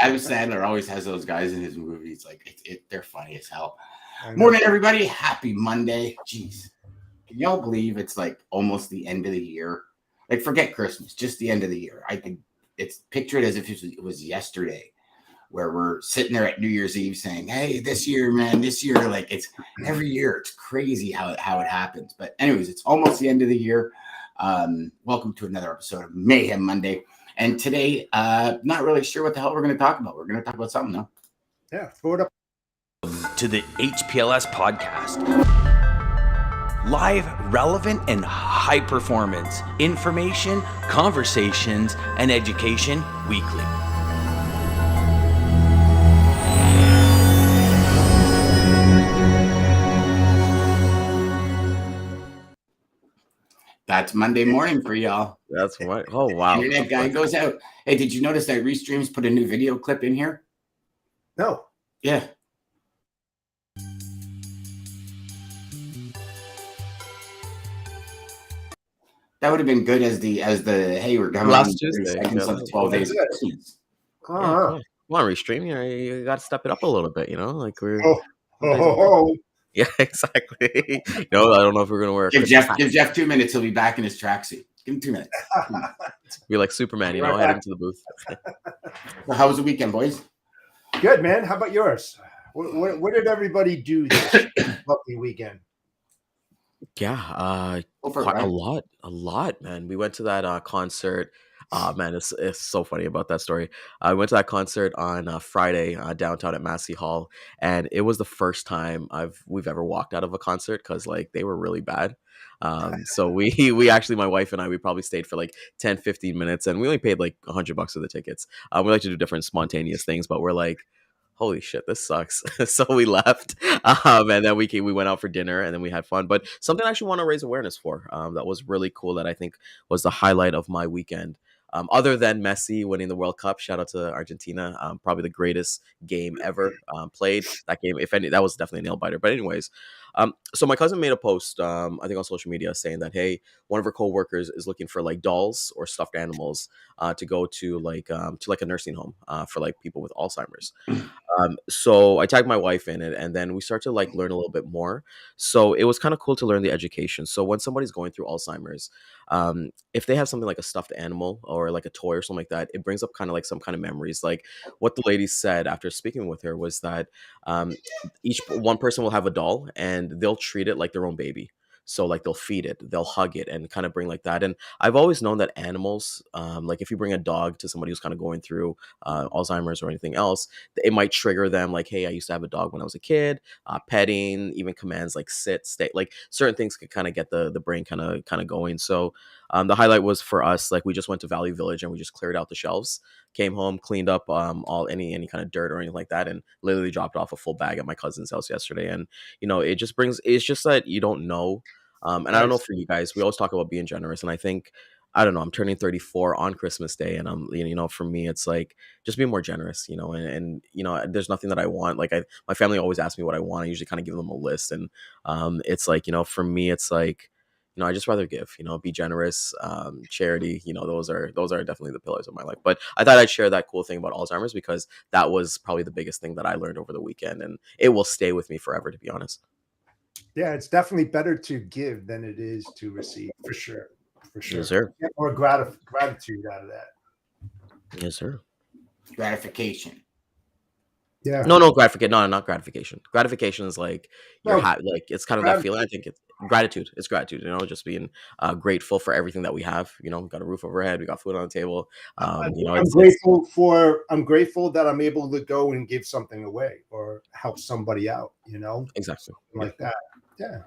Adam Sandler always has those guys in his movies. Like they're funny as hell. Morning, everybody. Happy Monday. Jeez. Can y'all believe it's like almost the end of the year? Like, forget Christmas, just the end of the year. It's pictured as if it was yesterday, where we're sitting there at New Year's Eve saying, hey, this year, like it's every year. It's crazy how it happens. But anyways, it's almost the end of the year. Welcome to another episode of Mayhem Monday. And today, not really sure what the hell we're going to talk about. We're going to talk about something, though. Yeah, throw it up. To the HPLS podcast. Live, relevant, and high performance information, conversations, and education weekly. That's Monday morning for y'all. That's right. Oh, wow. Internet guy goes out. Hey, did you notice that Restreams put a new video clip in here? No. Yeah. That would have been good as the hey, we're coming last on Tuesday. Seconds of 12 days. Come on, Restream. You got to step it up a little bit. Like we're. Yeah, exactly. I don't know if we're gonna wear. Give Jeff 2 minutes. He'll be back in his tracksuit. Give him 2 minutes. Be like Superman, head into the booth. So how was the weekend, boys? Good, man. How about yours? What did everybody do this lovely weekend? Yeah, quite a lot, man. We went to that concert. Man, it's so funny about that story. I went to that concert on Friday downtown at Massey Hall, and it was the first time we've ever walked out of a concert because like they were really bad. So we actually, my wife and I, we probably stayed for like 10-15 minutes, and we only paid like $100 for the tickets. We like to do different spontaneous things, but we're like, holy shit, this sucks. So we left, and then we went out for dinner, and then we had fun. But something I actually want to raise awareness for that was really cool, that I think was the highlight of my weekend. Other than Messi winning the World Cup, shout out to Argentina, probably the greatest game ever played. That game, if any, that was definitely a nail biter. But anyways, so my cousin made a post, I think on social media, saying that, hey, one of her coworkers is looking for like dolls or stuffed animals to go to like a nursing home for like people with Alzheimer's. So I tagged my wife in it, and then we start to like learn a little bit more. So it was kind of cool to learn the education. So when somebody's going through Alzheimer's, if they have something like a stuffed animal or like a toy or something like that, it brings up kind of like some kind of memories. Like what the lady said after speaking with her was that each one person will have a doll, and they'll treat it like their own baby. So like they'll feed it, they'll hug it, and kind of bring like that. And I've always known that animals, like if you bring a dog to somebody who's kind of going through Alzheimer's or anything else, it might trigger them like, hey, I used to have a dog when I was a kid. Petting, even commands like sit, stay, like certain things could kind of get the brain kind of going. So the highlight was for us, like we just went to Valley Village and we just cleared out the shelves, came home, cleaned up all any kind of dirt or anything like that, and literally dropped off a full bag at my cousin's house yesterday. And it's just that you don't know. And I don't know for you guys, we always talk about being generous. And I think, I don't know, I'm turning 34 on Christmas Day. And for me, it's like, just being more generous, and there's nothing that I want. Like my family always asks me what I want. I usually kind of give them a list. And it's like, for me, it's like, I just rather give, be generous, charity, those are definitely the pillars of my life. But I thought I'd share that cool thing about Alzheimer's because that was probably the biggest thing that I learned over the weekend. And it will stay with me forever, to be honest. Yeah, it's definitely better to give than it is to receive, for sure. Yes, sir. Get more gratitude out of that. Yes, sir. Gratification. Yeah. No, gratification. No, not gratification. Gratification is like like it's kind of that feeling. I think it's gratitude. It's gratitude. Just being grateful for everything that we have. We got a roof over our head. We got food on the table. I'm grateful that I'm able to go and give something away or help somebody out. Exactly. Like that. Yeah.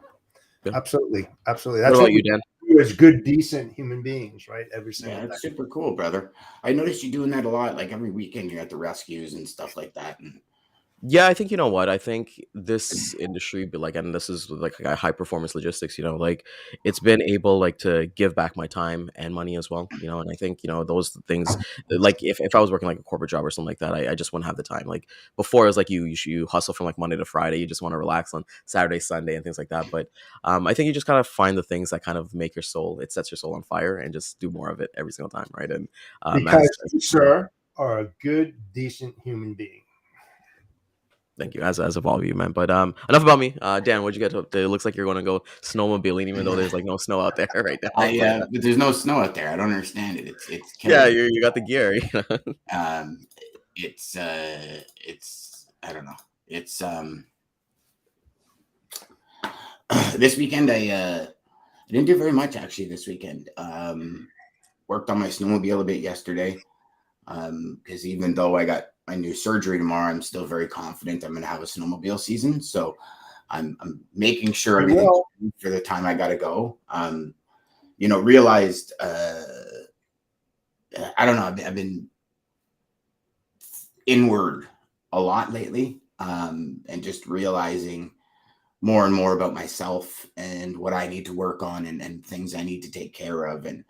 Yeah. Absolutely. That's what about you, Dan? As good, decent human beings, right? Every single day. It's super cool, brother. I noticed you doing that a lot. Like every weekend, you're at the rescues and stuff like that. And Yeah, I think you know what? I think this industry, but like, and this is like high performance logistics. Like it's been able like to give back my time and money as well. And I think those things. Like if I was working like a corporate job or something like that, I just wouldn't have the time. Like before, it was like you hustle from like Monday to Friday. You just want to relax on Saturday, Sunday, and things like that. But I think you just kind of find the things that kind of sets your soul on fire, and just do more of it every single time, right? And because, sir, are a good, decent human being. Thank you, as of all of you, man. But enough about me. Dan, what'd you get up to? It looks like you're going to go snowmobiling, even though there's like no snow out there right now. But there's no snow out there. I don't understand it. It's Yeah, killing you got the gear. it's I don't know. It's this weekend I didn't do very much actually this weekend. Worked on my snowmobile a bit yesterday. Because even though I got my new surgery tomorrow, I'm still very confident I'm gonna have a snowmobile season. So I'm making sure everything's ready for the time I gotta go. Realized I don't know, I've been inward a lot lately, and just realizing more and more about myself and what I need to work on and things I need to take care of. And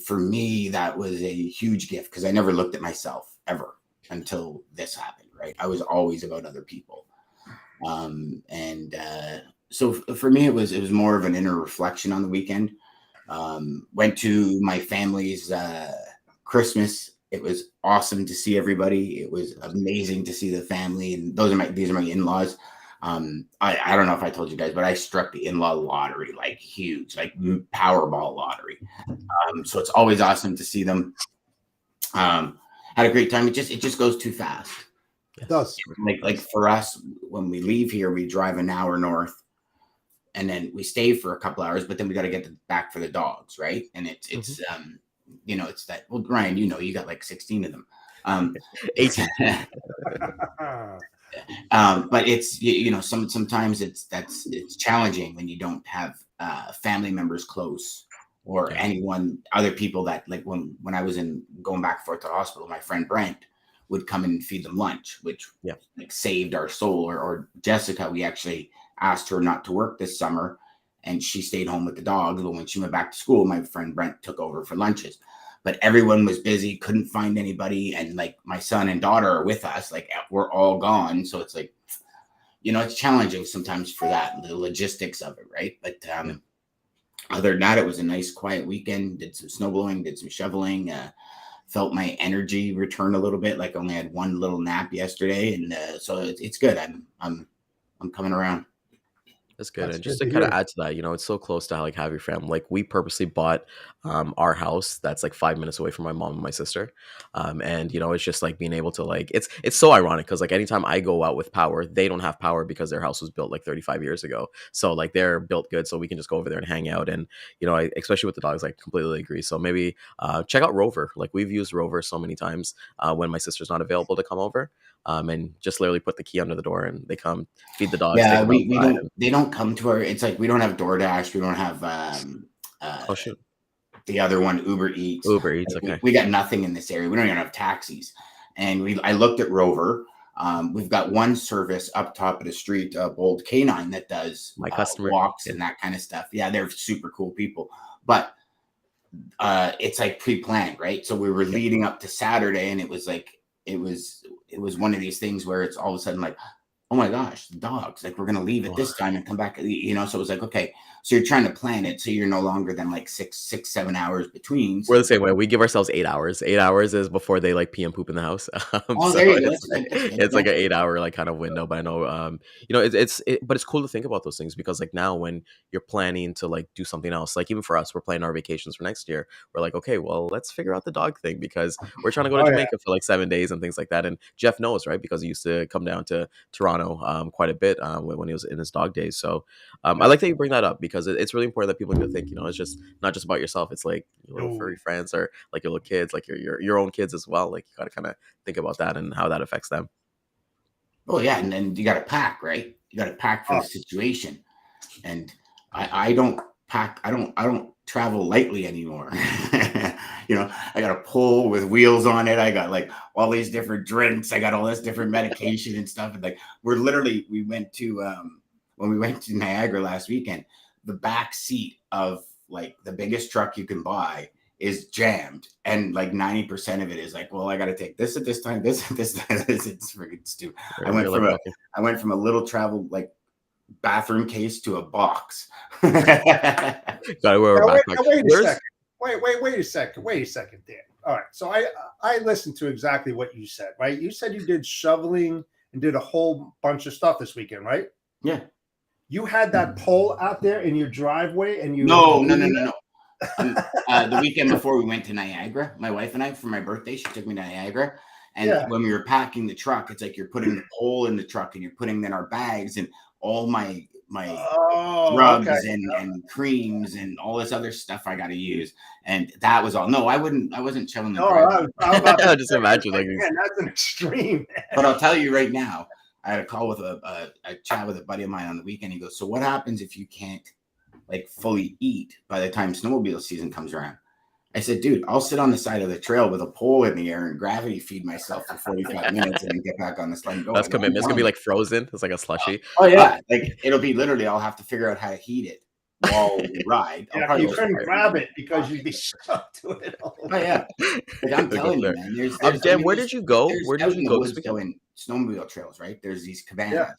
for me, that was a huge gift because I never looked at myself ever until this happened, right? I was always about other people. So for me, it was more of an inner reflection on the weekend. Went to my family's Christmas. It was awesome to see everybody. It was amazing to see the family, and these are my in-laws. I don't know if I told you guys, but I struck the in-law lottery, like huge, like Powerball lottery. So it's always awesome to see them. Had a great time. It just goes too fast. It does. Like for us, when we leave here, we drive an hour north, and then we stay for a couple hours, but then we got to get back for the dogs, right? And it's it's that. Well, Ryan, you got like 16 of them. 18. But it's sometimes it's challenging when you don't have family members close or other people that, like, when I was going back and forth to the hospital, my friend Brent would come and feed them lunch, which like saved our soul. Or Jessica, we actually asked her not to work this summer and she stayed home with the dogs. But when she went back to school, my friend Brent took over for lunches. But everyone was busy, couldn't find anybody. And like my son and daughter are with us, like we're all gone. So it's like, it's challenging sometimes for that, the logistics of it, right? But other than that, it was a nice quiet weekend. Did some snow blowing, did some shoveling, felt my energy return a little bit. Like I only had one little nap yesterday. And so it's good. I'm coming around. That's good. And just to kind of add to that, it's so close to like have your family. Like we purposely bought our house that's like 5 minutes away from my mom and my sister. And it's just like being able to like, it's so ironic because like anytime I go out with power, they don't have power because their house was built like 35 years ago. So like they're built good. So we can just go over there and hang out. And, especially with the dogs, I completely agree. So maybe check out Rover. Like we've used Rover so many times when my sister's not available to come over. And just literally put the key under the door and they come feed the dogs. Yeah, they don't come to our, it's like we don't have DoorDash, we don't have the other one, Uber Eats. Like, okay. We got nothing in this area. We don't even have taxis. And I looked at Rover. We've got one service up top of the street, Bold Canine, that does my customer walks and that kind of stuff. Yeah, they're super cool people. But it's like pre-planned, right? So we were leading up to Saturday, and it was like it was one of these things where it's all of a sudden like, oh my gosh, the dogs, like we're gonna leave at this time and come back, so it was like, okay, so you're trying to plan it so you're no longer than like 7 hours between. We're the same way. We give ourselves 8 hours. 8 hours is before they like pee and poop in the house. There you go. It's like an 8 hour like kind of window. But I know but it's cool to think about those things because like now when you're planning to like do something else, like even for us, we're planning our vacations for next year. We're like, okay, well, let's figure out the dog thing because we're trying to go to Jamaica for like 7 days and things like that. And Jeff knows, right? Because he used to come down to Toronto quite a bit when he was in his dog days. So I like that you bring that up because it's really important that people need to think, it's just not just about yourself. It's like your little furry friends or like your little kids, like your own kids as well. Like you got to kind of think about that and how that affects them. Oh yeah. And then you got to pack, right? You got to pack for the situation. And I don't pack. I don't travel lightly anymore. I got a pole with wheels on it. I got like all these different drinks. I got all this different medication and stuff. And like we went to when we went to Niagara last weekend, the back seat of like the biggest truck you can buy is jammed, and like 90% of it is like, well, I got to take this at this time, this at this time. It's freaking stupid. I went from a little travel like bathroom case to a box. Wait a second, Dan. All right. So I listened to exactly what you said, right? You said you did shoveling and did a whole bunch of stuff this weekend, right? Yeah. You had that pole out there in your driveway, and you No. The weekend before we went to Niagara, my wife and I, for my birthday, she took me to Niagara. And when we were packing the truck, it's like you're putting the pole in the truck and you're putting in our bags and all my rugs and creams and all this other stuff I got to use. And that was all. No, I wasn't chilling the driveway. I'm about to just imagine like man, that's an extreme. But I'll tell you right now, I had a call with a chat with a buddy of mine on the weekend. He goes, so what happens if you can't like fully eat by the time snowmobile season comes around? I said, dude, I'll sit on the side of the trail with a pole in the air and gravity feed myself for 45 minutes and then get back on the sled and go. That's commitment. It's gonna be like frozen. It's like a slushy. Oh yeah, like it'll be literally. I'll have to figure out how to heat it while we ride. Yeah, you couldn't grab it because you'd be stuck to it. Oh yeah, like I'm telling you, man. There's Dan, where did you go? Where did you go? Doing snowmobile trails, right? There's these cabanas. Yeah.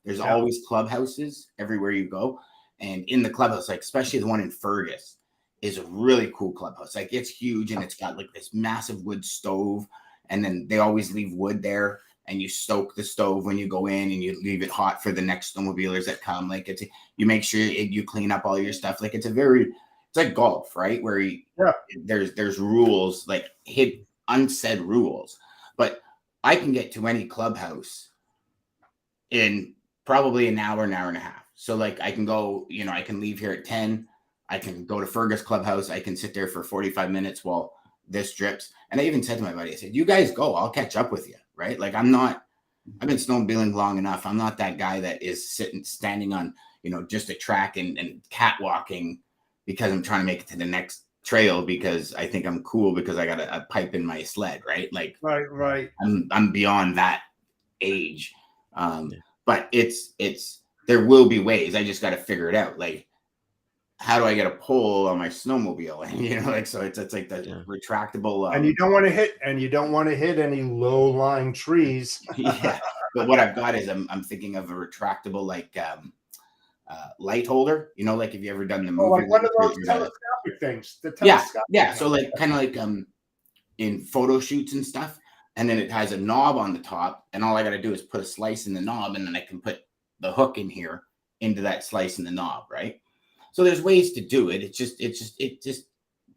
There's always clubhouses everywhere you go, and in the clubhouse, like especially the one in Fergus, is a really cool clubhouse. Like it's huge and it's got like this massive wood stove, and then they always leave wood there, and you stoke the stove when you go in and you leave it hot for the next snowmobilers that come. Like you make sure you clean up all your stuff. Like it's like golf, right? Where there's rules, like unsaid rules, but I can get to any clubhouse in probably an hour and a half. So like I can go, I can leave here at 10. I can go to Fergus Clubhouse. I can sit there for 45 minutes while this drips. And I even said to my buddy, I said, you guys go, I'll catch up with you. Right. Like I've been snowmobiling long enough. I'm not that guy that is standing on, just a track and catwalking because I'm trying to make it to the next trail because I think I'm cool because I got a pipe in my sled. Right. Like, right. I'm beyond that age. But there will be ways. I just got to figure it out. Like, how do I get a pole on my snowmobile? And so it's like the retractable. And you don't want to hit any low-lying trees. Yeah, but what I've got is I'm thinking of a retractable light holder. Like if you ever done the movie, like one of those telescopic things. Yeah. So like kind of like in photo shoots and stuff, and then it has a knob on the top, and all I got to do is put a slice in the knob, and then I can put the hook in here into that slice in the knob, right? So there's ways to do it. It's just,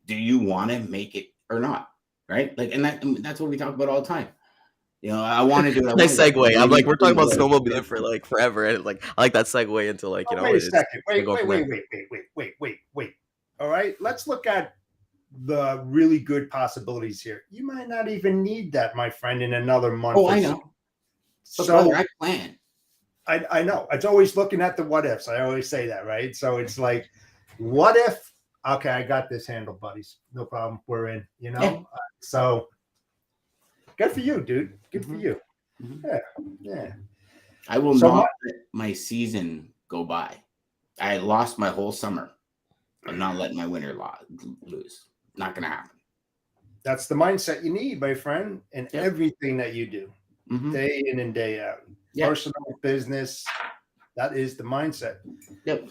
do you want to make it or not? Right. Like, and that's what we talk about all the time. I want to do it. Nice segue. I'm like, we're talking about snowmobiling for like forever. And like, I like that segue into like, wait a second. Wait. All right. Let's look at the really good possibilities here. You might not even need that, my friend, in another month. Oh, I know. So brother, I plan. I know. It's always looking at the what ifs. I always say that, right? So it's like, what if? Okay, I got this handled, buddies. No problem. We're in. So good for you, dude. Good for you. Yeah. I will not let my season go by. I lost my whole summer. I'm not letting my winter lose. Not going to happen. That's the mindset you need, my friend, in everything that you do, day in and day out. Personal, business, that is the mindset. Yep.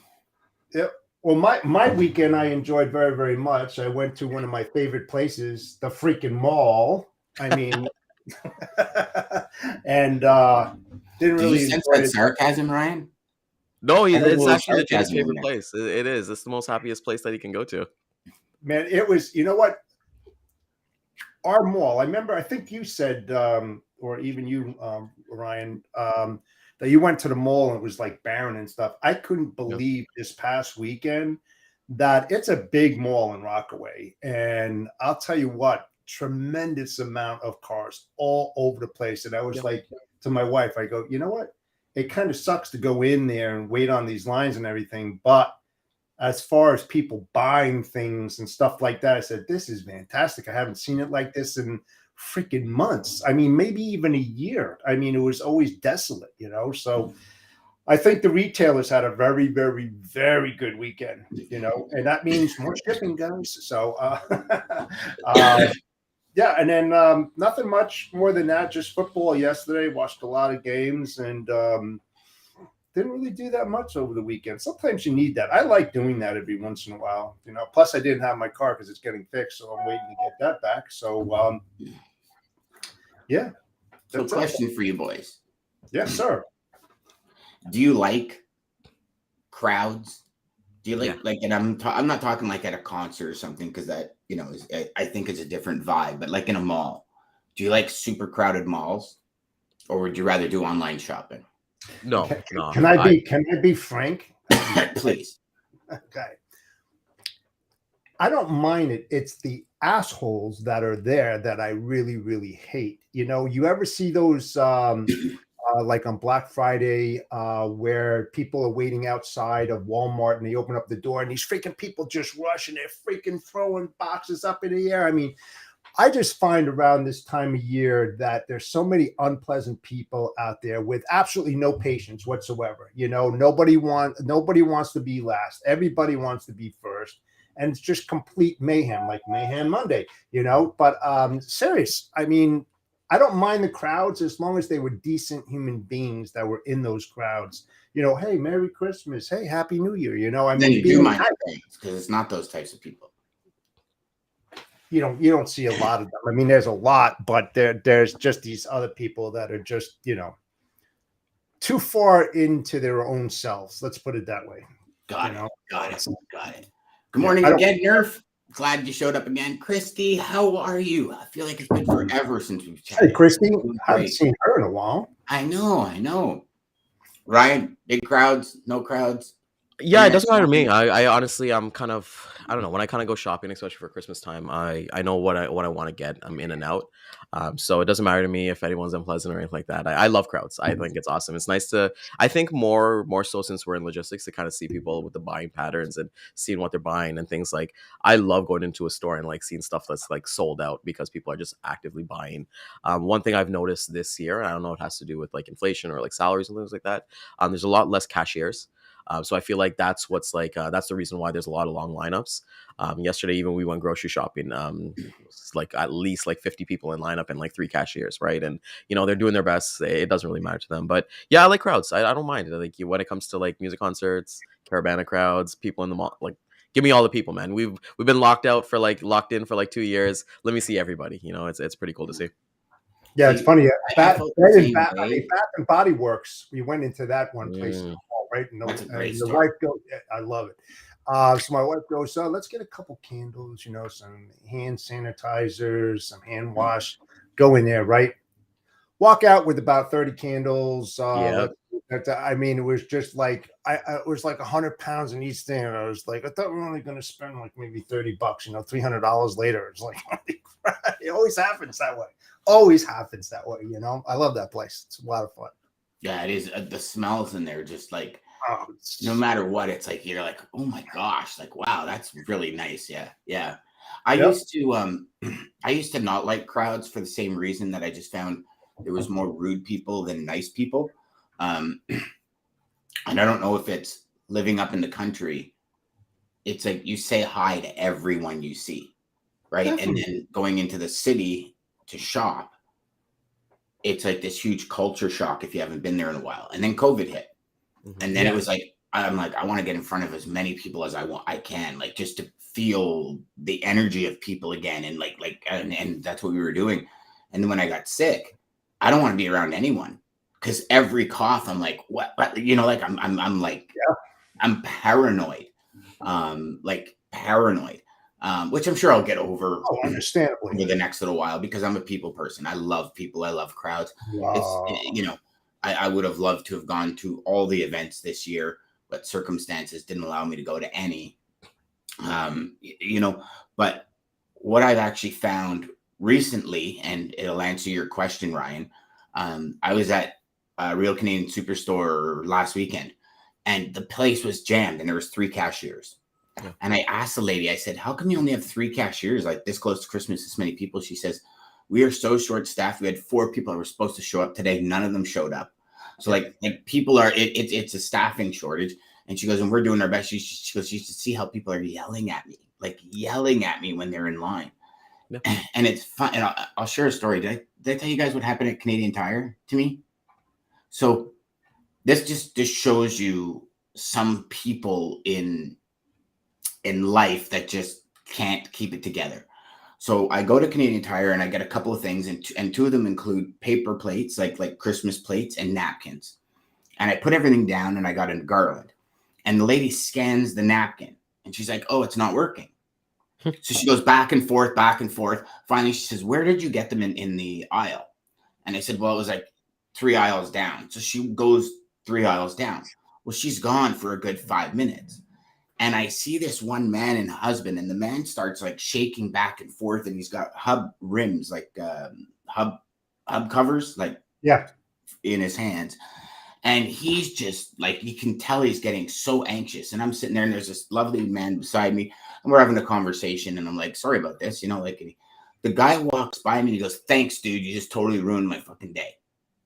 Well, my weekend I enjoyed very, very much. I went to one of my favorite places, the freaking mall. I mean, and didn't really sense that sarcasm, Ryan. No, it's actually Jake's favorite place. It is. It's the most happiest place that he can go to. Man, it was. You know what? Our mall. I think you said. Or even you, Ryan, that you went to the mall and it was like barren and stuff. I couldn't believe this past weekend that it's a big mall in Rockaway. And I'll tell you what, tremendous amount of cars all over the place. And I was like to my wife, I go, you know what? It kind of sucks to go in there and wait on these lines and everything. But as far as people buying things and stuff like that, I said, this is fantastic. I haven't seen it like this in freaking months. I mean, maybe even a year. I mean, it was always desolate, so I think the retailers had a very, very, very good weekend, and that means more shipping, guys. So, and then nothing much more than that, just football yesterday, watched a lot of games, and didn't really do that much over the weekend. Sometimes you need that. I like doing that every once in a while. Plus I didn't have my car because it's getting fixed, so I'm waiting to get that back. So yeah. So question for you boys. Yes, sir. Do you like crowds? Do you like, and I'm not talking like at a concert or something, because that, I think it's a different vibe, but like in a mall, do you like super crowded malls, or would you rather do online shopping? No. Can I be frank? Please. Okay. I don't mind it. It's the assholes that are there that I really, really hate. You ever see those like on Black Friday, where people are waiting outside of Walmart and they open up the door and these freaking people just rush and they're freaking throwing boxes up in the air. I mean, I just find around this time of year that there's so many unpleasant people out there with absolutely no patience whatsoever. Nobody wants to be last. Everybody wants to be first. And it's just complete mayhem, like Mayhem Monday, But serious, I mean, I don't mind the crowds as long as they were decent human beings that were in those crowds. Hey, Merry Christmas. Hey, Happy New Year. I mean, then you do mind things because it's not those types of people. You don't see a lot of them. I mean, there's a lot, but there's just these other people that are just, too far into their own selves. Let's put it that way. Got it. Good morning again, Nerf. Glad you showed up again. Christy, how are you? I feel like it's been forever since we've chatted. Hey, Christy. I haven't seen her in a while. I know. Ryan, big crowds, no crowds? Yeah, it doesn't matter to me. I honestly, I'm kind of, I don't know, when I kind of go shopping, especially for Christmas time, I know what I want to get. I'm in and out. So it doesn't matter to me if anyone's unpleasant or anything like that. I love crowds. I think it's awesome. It's nice to, I think more so since we're in logistics, to kind of see people with the buying patterns and seeing what they're buying and things. Like, I love going into a store and like seeing stuff that's like sold out because people are just actively buying. One thing I've noticed this year, and I don't know if it has to do with like inflation or like salaries and things like that, there's a lot less cashiers. So I feel like that's what's like, that's the reason why there's a lot of long lineups. Yesterday, even we went grocery shopping, it's like at least like 50 people in lineup and like 3 cashiers, right? And, they're doing their best. It doesn't really matter to them. But yeah, I like crowds. I don't mind it. Like, when it comes to like music concerts, caravana crowds, people in the mall, like, give me all the people, man. We've been locked in for like 2 years. Let me see everybody. It's pretty cool to see. Yeah, it's funny. Bath and Body Works. We went into that one place. Right, and the wife goes, I love it. So my wife goes, let's get a couple candles, some hand sanitizers, some hand wash. Go in there, right? Walk out with about 30 candles. I mean, it was just like it was like 100 pounds in each thing. And I was like, I thought we were only going to spend like maybe $30, $300 later. It's like, it always happens that way. I love that place. It's a lot of fun. Yeah, it is. The smells in there, just like, no matter what, it's like, you're like, oh my gosh, like, wow, that's really nice. Yeah. I used to not like crowds for the same reason that I just found there was more rude people than nice people. And I don't know if it's living up in the country. It's like you say hi to everyone you see, right? Definitely. And then going into the city to shop, it's like this huge culture shock if you haven't been there in a while. And then COVID hit. Mm-hmm. And then it was like, I'm like, I want to get in front of as many people as I can, like, just to feel the energy of people again. And and that's what we were doing. And then when I got sick, I don't want to be around anyone, because every cough, I'm like, what? Like I'm like, I'm paranoid, paranoid. Which I'm sure I'll get over, understandably, over the next little while, because I'm a people person. I love people. I love crowds. It's, I would have loved to have gone to all the events this year, but circumstances didn't allow me to go to any. But what I've actually found recently, and it'll answer your question, Ryan. I was at Real Canadian Superstore last weekend, and the place was jammed, and there was 3 cashiers. Yeah. And I asked the lady, I said, how come you only have 3 cashiers, like this close to Christmas, this many people? She says, we are so short staffed. We had 4 people that were supposed to show up today. None of them showed up. So like people are, it's a staffing shortage. And she goes, and we're doing our best. She goes, you should see how people are yelling at me when they're in line. Yeah. And it's fun. And I'll share a story. Did I tell you guys what happened at Canadian Tire to me? So this just shows you some people in life that just can't keep it together. So I go to Canadian Tire and I get a couple of things, and two of them include paper plates, like Christmas plates, and napkins. And I put everything down and I got a garland. And the lady scans the napkin and she's like, "Oh, it's not working." So she goes back and forth, back and forth. Finally, she says, "Where did you get them in the aisle?" And I said, "Well, it was like 3 aisles down." So she goes 3 aisles down. Well, she's gone for a good 5 minutes. And I see this one man and husband, and the man starts like shaking back and forth, and he's got hub rims, like hub covers, like Yeah. in his hands. And he's just like, you can tell he's getting so anxious. And I'm sitting there, and there's this lovely man beside me, and we're having a conversation. And I'm like, "Sorry about this," like the guy walks by me and he goes, "Thanks, dude. You just totally ruined my fucking day."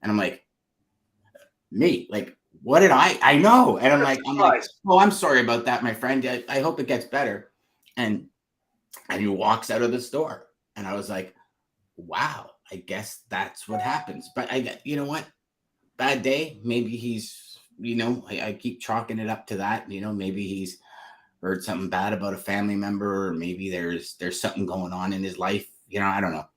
And I'm like, "Me? Like, what did I know?" And I'm like, "Oh, I'm sorry about that, my friend. I hope it gets better." And he walks out of the store. And I was like, wow, I guess that's what happens. But you know what? Bad day. Maybe he's, I keep chalking it up to that. Maybe he's heard something bad about a family member, or maybe there's something going on in his life. I don't know.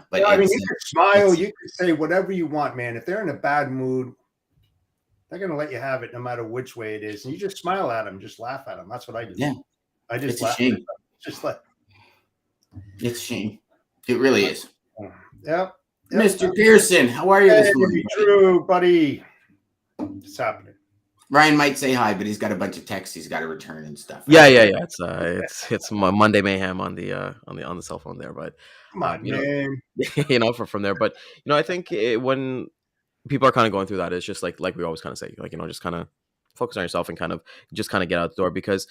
But I mean, you could smile, you could say whatever you want, man. If they're in a bad mood, they're gonna let you have it no matter which way it is. And you just smile at them, just laugh at them. That's what I do. Yeah. I just It's laugh a shame. at them. Just like It's a shame. It really is. Yeah. Mr. Pearson, how are you this morning? True, buddy. What's happening? Ryan might say hi, but he's got a bunch of texts he's got to return and stuff. Yeah. It's my Monday Mayhem on the cell phone there, but Come on, man. From there. But I think when people are kind of going through that, it's just like we always kind of say, like, just kind of focus on yourself and kind of get out the door, because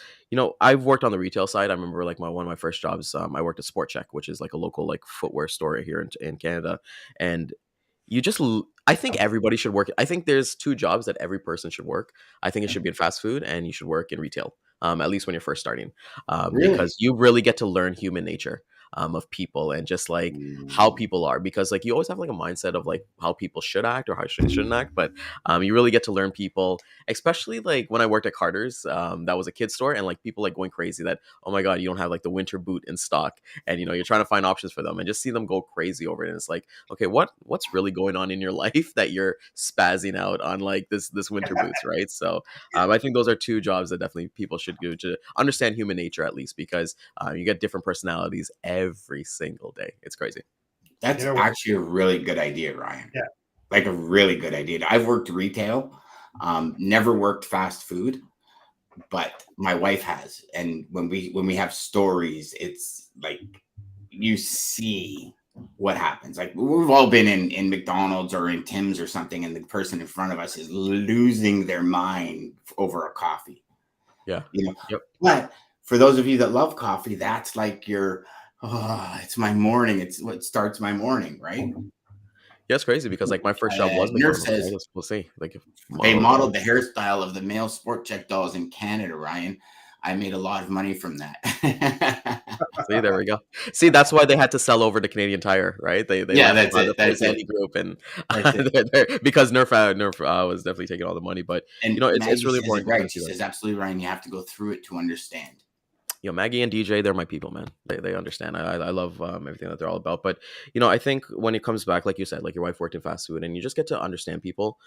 I've worked on the retail side. I remember like one of my first jobs, I worked at Sport Check, which is like a local like footwear store here in Canada. And I think everybody should work. I think there's two jobs that every person should work. I think it should be in fast food, and you should work in retail, at least when you're first starting, Really? because you really get to learn human nature, of people, and just like how people are, because like you always have like a mindset of like how people should act or how shouldn't act, but you really get to learn people, especially like when I worked at Carter's, that was a kid's store, and like people like going crazy that, oh my god, you don't have like the winter boot in stock, and you're trying to find options for them, and just see them go crazy over it, and it's like, okay, what's really going on in your life that you're spazzing out on like this winter boots, right? So I think those are two jobs that definitely people should do to understand human nature, at least, because you get different personalities every single day. It's crazy. That's actually a really good idea, Ryan. Yeah. Like a really good idea. I've worked retail, never worked fast food, but my wife has. And when we have stories, it's like you see what happens. Like we've all been in McDonald's or in Tim's or something, and the person in front of us is losing their mind over a coffee. Yeah. Yep. But for those of you that love coffee, that's like it's my morning. It's what starts my morning, right? Yeah, it's crazy because like my first job was Nurse says, we'll see. Like they modeled the hairstyle of the male Sport Check dolls in Canada, Ryan. I made a lot of money from that. See, there we go. See, that's why they had to sell over to Canadian Tire, right? They that's it. That's it. Group, and because Nerf was definitely taking all the money. But it's really important. Right, she says absolutely, Ryan. You have to go through it to understand. Maggie and DJ, they're my people, man. They understand. I love everything that they're all about. But I think when it comes back, like you said, like your wife worked in fast food, and you just get to understand people.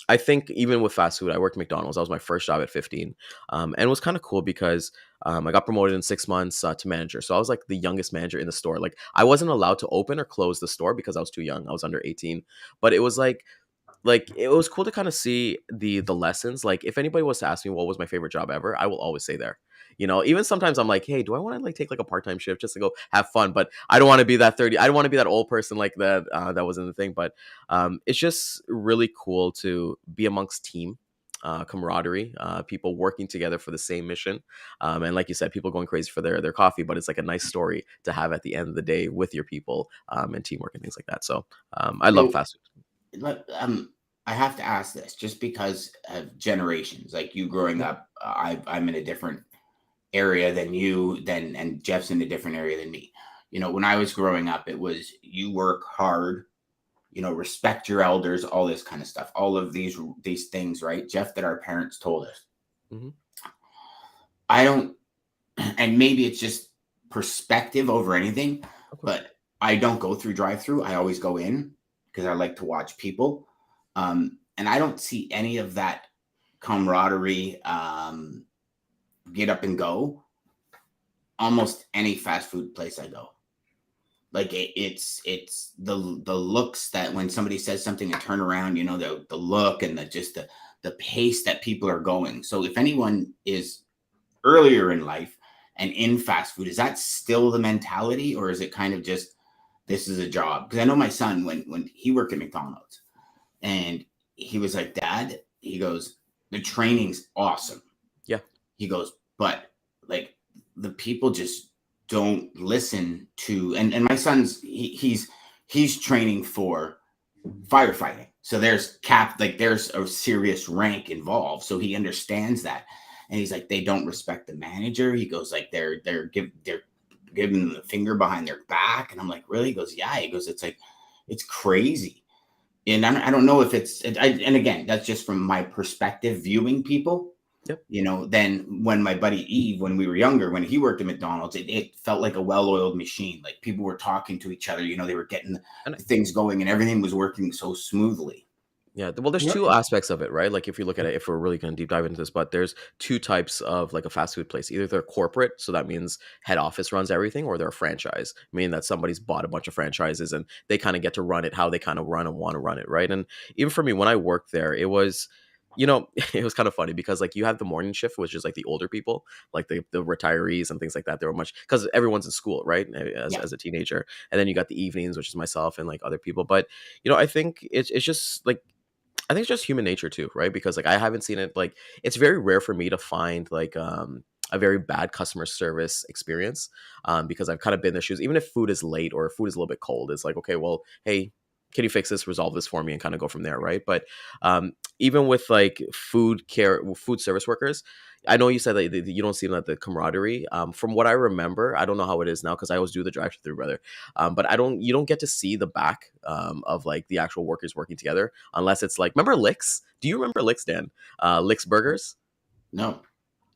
I think even with fast food, I worked McDonald's. That was my first job at 15. And it was kind of cool because I got promoted in 6 months to manager. So I was like the youngest manager in the store. Like I wasn't allowed to open or close the store because I was too young. I was under 18. But it was like it was cool to kind of see the lessons. Like if anybody was to ask me what was my favorite job ever, I will always say there. Even sometimes I'm like, hey, do I want to like take like a part-time shift just to go have fun? But I don't want to be that 30. I don't want to be that old person like that. That wasn't the thing. But it's just really cool to be amongst team camaraderie, people working together for the same mission. And like you said, people going crazy for their coffee, but it's like a nice story to have at the end of the day with your people, and teamwork and things like that. So I love fast food. I have to ask this just because of generations, like you growing up, I'm in a different area than you, and Jeff's in a different area than me. When I was growing up, it was you work hard respect your elders, all this kind of stuff, all of these things, right, Jeff, that our parents told us. Mm-hmm. I don't, and maybe it's just perspective over anything, but I don't go through drive-through. I always go in because I like to watch people. And I don't see any of that camaraderie, get up and go, almost any fast food place I go. Like it's the looks that when somebody says something and turn around, the look and the pace that people are going. So if anyone is earlier in life and in fast food, is that still the mentality, or is it kind of just, this is a job? Because I know my son, when he worked at McDonald's, and he was like, Dad, he goes, the training's awesome. Yeah. He goes, but like the people just don't listen to, and my son's, he's training for firefighting. So there's there's a serious rank involved. So he understands that. And he's like, they don't respect the manager. He goes, like, they're giving them the finger behind their back. And I'm like, really? He goes, yeah. He goes, it's like, it's crazy. And I don't know if and again, that's just from my perspective, viewing people. Yep. Then when my buddy Eve, when we were younger, when he worked at McDonald's, it felt like a well-oiled machine. Like people were talking to each other, they were getting things going and everything was working so smoothly. Yeah, well, there's two aspects of it, right? Like if you look at it, if we're really going to deep dive into this, but there's two types of like a fast food place. Either they're corporate, so that means head office runs everything, or they're a franchise, meaning that somebody's bought a bunch of franchises and they kind of get to run it how they kind of run and want to run it, right? And even for me, when I worked there, it was, it was kind of funny because like you have the morning shift, which is like the older people, like the retirees and things like that. They were much, because everyone's in school, right? As a teenager. And then you got the evenings, which is myself and like other people. But, I think it's just like, I think it's just human nature too, right? Because like I haven't seen it, like it's very rare for me to find like a very bad customer service experience, because I've kind of been in their shoes. Even if food is late or if food is a little bit cold, it's like, okay, well, hey, can you fix this, resolve this for me, and kind of go from there, right? But even with like food service workers, I know you said that you don't see the camaraderie. From what I remember, I don't know how it is now because I always do the drive-through, brother. But you don't get to see the back of like the actual workers working together unless it's like, remember Licks? Do you remember Licks, Dan? Licks Burgers? No.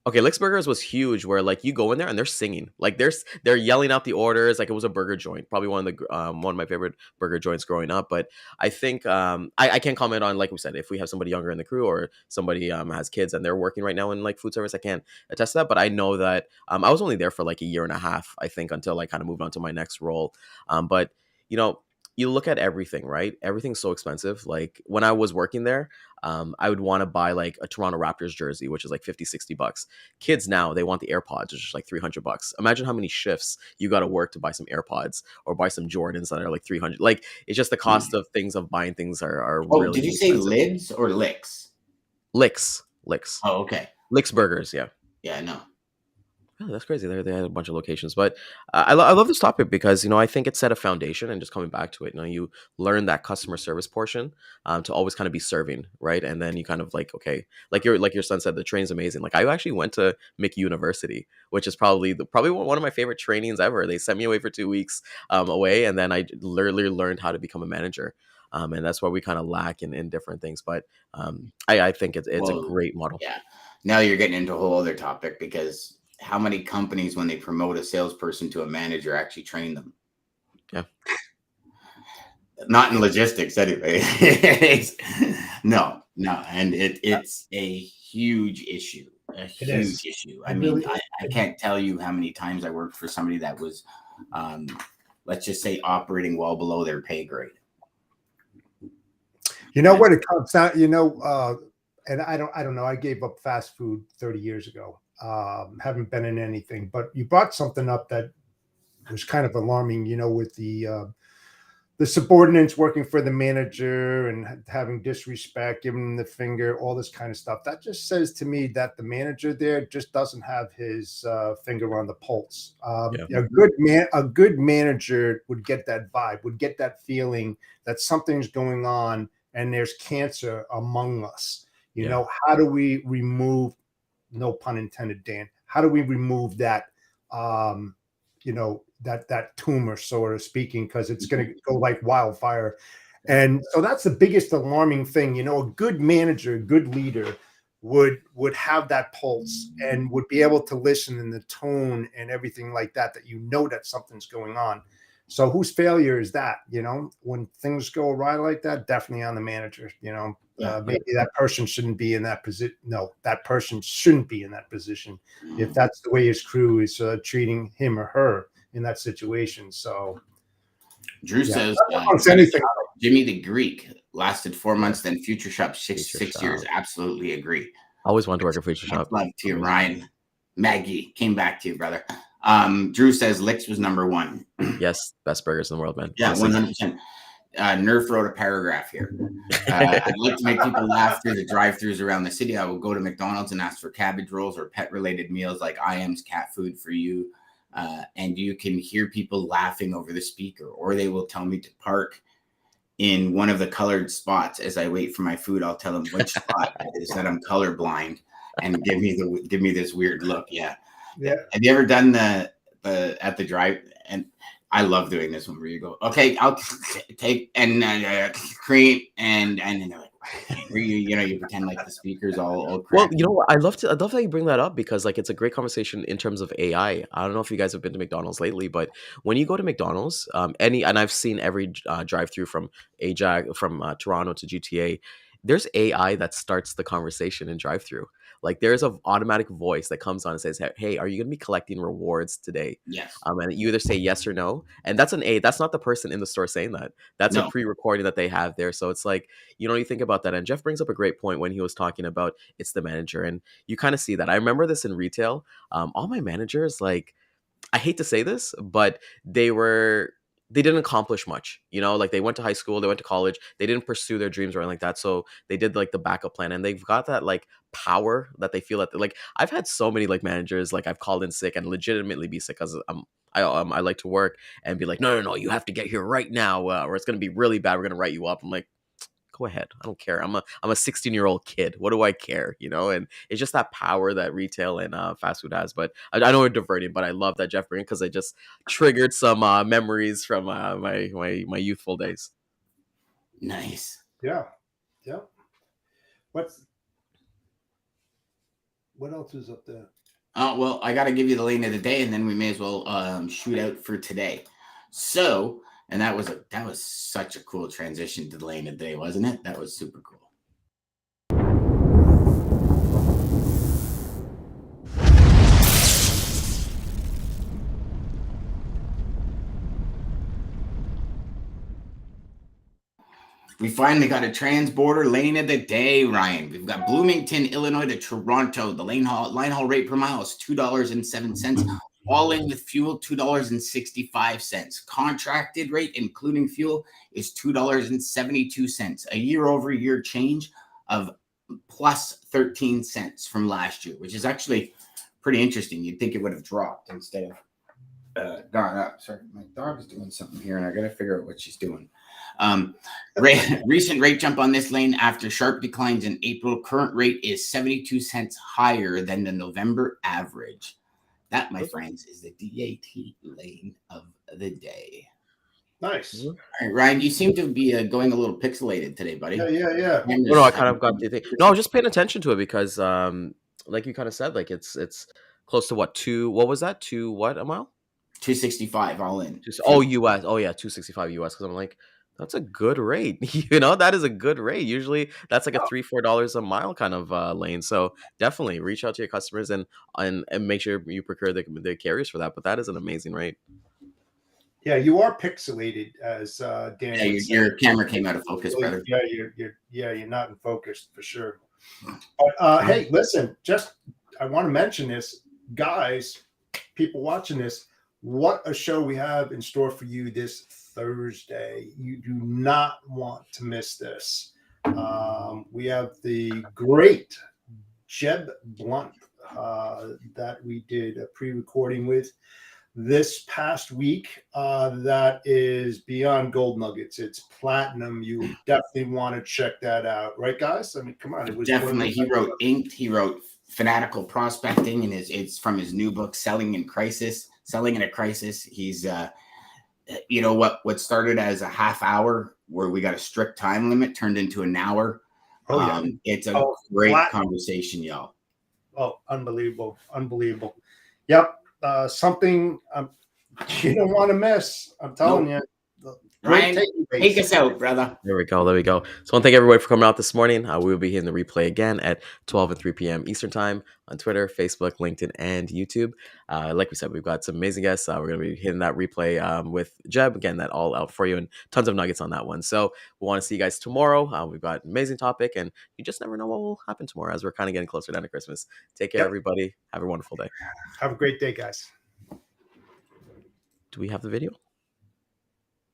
Okay, Licks Burgers was huge where like you go in there and they're singing. Like they're yelling out the orders. Like it was a burger joint. Probably one of my favorite burger joints growing up. But I think I can't comment on, like we said, if we have somebody younger in the crew or somebody has kids and they're working right now in like food service, I can't attest to that. But I know that I was only there for like a year and a half, I think, until I kind of moved on to my next role. But you look at everything, right? Everything's so expensive. Like when I was working there, I would want to buy like a Toronto Raptors jersey, which is like $50-$60. Kids now, they want the AirPods, which is like $300. Imagine how many shifts you got to work to buy some AirPods or buy some Jordans that are like $300. Like it's just the cost of buying things are really. Did you say lids or licks? Licks. Oh, okay. Licks Burgers, yeah. Yeah, I know. Oh, that's crazy. They had a bunch of locations, but I love this topic because I think it set a foundation, and just coming back to it, you learn that customer service portion to always kind of be serving, right? And then you kind of like, okay, like your son said, the train's amazing. Like I actually went to McU University, which is probably one of my favorite trainings ever. They sent me away for 2 weeks away, and then I literally learned how to become a manager. And that's why we kind of lack in different things, but I think it's a great model. Yeah. Now you're getting into a whole other topic, because how many companies, when they promote a salesperson to a manager, actually train them? Yeah. Not in logistics anyway. No. And it's a huge issue. I mean, I can't tell you how many times I worked for somebody that was, let's just say, operating well below their pay grade. You know what it comes down, and I don't know. I gave up fast food 30 years ago. Haven't been in anything, but you brought something up that was kind of alarming, with the subordinates working for the manager and having disrespect, giving them the finger, all this kind of stuff. That just says to me that the manager there just doesn't have his finger on the pulse. A good manager would get that vibe, would get that feeling that something's going on and there's cancer among us. How do we remove, no pun intended, Dan, how do we remove that, that tumor, sort of speaking, because it's going to go like wildfire. And so that's the biggest alarming thing. A good manager, a good leader would have that pulse and would be able to listen in the tone and everything like that, that something's going on. So whose failure is that? When things go awry like that, definitely on the manager. Maybe that person shouldn't be in that position. No, that person shouldn't be in that position if that's the way his crew is treating him or her in that situation. So Drew says anything. Jimmy the Greek lasted 4 months, then Future Shop six years. Absolutely agree. I always wanted to work at Future Shop. Love to you, Ryan. Maggie came back to you, brother. Drew says Licks was number one. Yes, best burgers in the world, man. Yeah, 100%. Nerf wrote a paragraph here. I'd like to make people laugh through the drive-thrus around the city. I will go to McDonald's and ask for cabbage rolls or pet-related meals like IM's cat food for you. And you can hear people laughing over the speaker, or they will tell me to park in one of the colored spots. As I wait for my food, I'll tell them which spot it is, that I'm colorblind, and give me this weird look. Yeah. Have you ever done the at the drive? And I love doing this one where you go, okay, I'll take and create and then they're like, you pretend like the speaker's all well, I love how you bring that up, because like it's a great conversation in terms of AI. I don't know if you guys have been to McDonald's lately, but when you go to McDonald's, and I've seen every drive-through from Ajax, from Toronto to GTA, there's AI that starts the conversation in drive-through. Like there's an automatic voice that comes on and says, "Hey, are you going to be collecting rewards today?" Yes. And you either say yes or no. And that's that's not the person in the store saying that. That's a pre-recording that they have there. So it's like, you think about that. And Jeff brings up a great point when he was talking about it's the manager. And you kind of see that. I remember this in retail. All my managers, like, I hate to say this, but they didn't accomplish much, like they went to high school, they went to college, they didn't pursue their dreams or anything like that. So they did like the backup plan, and they've got that like power that they feel that like I've had so many like managers, like I've called in sick and legitimately be sick because I like to work and be like, no, you have to get here right now, or it's going to be really bad. We're going to write you up. I'm like, go ahead. I don't care. I'm a 16-year-old kid. What do I care? And it's just that power that retail and fast food has. But I know we're diverting, but I love that Jeff bring, because I just triggered some memories from my youthful days. Nice. Yeah. What else is up there? Well, I got to give you the lane of the day, and then we may as well shoot out for today. So. And that was such a cool transition to the lane of the day, wasn't it? That was super cool. We finally got a trans-border lane of the day, Ryan. We've got Bloomington, Illinois to Toronto. The line haul rate per mile is $2.07. All in with fuel, $2.65. Contracted rate, including fuel, is $2.72. A year-over-year change of plus 13 cents from last year, which is actually pretty interesting. You'd think it would have dropped instead of gone up. Sorry, my dog is doing something here, and I got to figure out what she's doing. Recent rate jump on this lane after sharp declines in April. Current rate is 72 cents higher than the November average. That, my friends, is the DAT lane of the day. Nice. All right, Ryan, you seem to be going a little pixelated today, buddy. Yeah. No, I kind of got the thing. No, I was just paying attention to it because, like you kind of said, like it's close to what, what was that? What a mile? 265 all in. US. Oh yeah, 265 US. Because I'm like, that's a good rate. That is a good rate. Usually that's like a $3-4 a mile kind of lane. So definitely reach out to your customers and make sure you procure the carriers for that. But that is an amazing rate. Yeah, you are pixelated, as Dan. Yeah, your camera came out of focus, brother. Yeah, you're not in focus for sure. But hey, listen, I want to mention this, guys, people watching this. What a show we have in store for you this Thursday. You do not want to miss this. We have the great Jeb Blunt that we did a pre-recording with this past week. That is beyond gold nuggets. It's platinum. You definitely want to check that out, right, guys? I mean, come on. It was definitely. He wrote Inked. He wrote Fanatical Prospecting, and it's from his new book, Selling in a Crisis. He's what started as a half hour where we got a strict time limit turned into an hour. Oh, yeah. It's a great flat. conversation, y'all. Oh, unbelievable. Yep. Something you don't want to miss. I'm telling you. Ryan, take us out, brother. There we go. So I want to thank everybody for coming out this morning. We will be hitting the replay again at 12 and 3 p.m. Eastern Time on Twitter, Facebook, LinkedIn, and YouTube. Like we said, we've got some amazing guests. We're going to be hitting that replay with Jeb, again, that all out for you, and tons of nuggets on that one. So we want to see you guys tomorrow. We've got an amazing topic, and you just never know what will happen tomorrow as we're kind of getting closer down to Christmas. Take care, everybody. Have a wonderful day. Have a great day, guys. Do we have the video?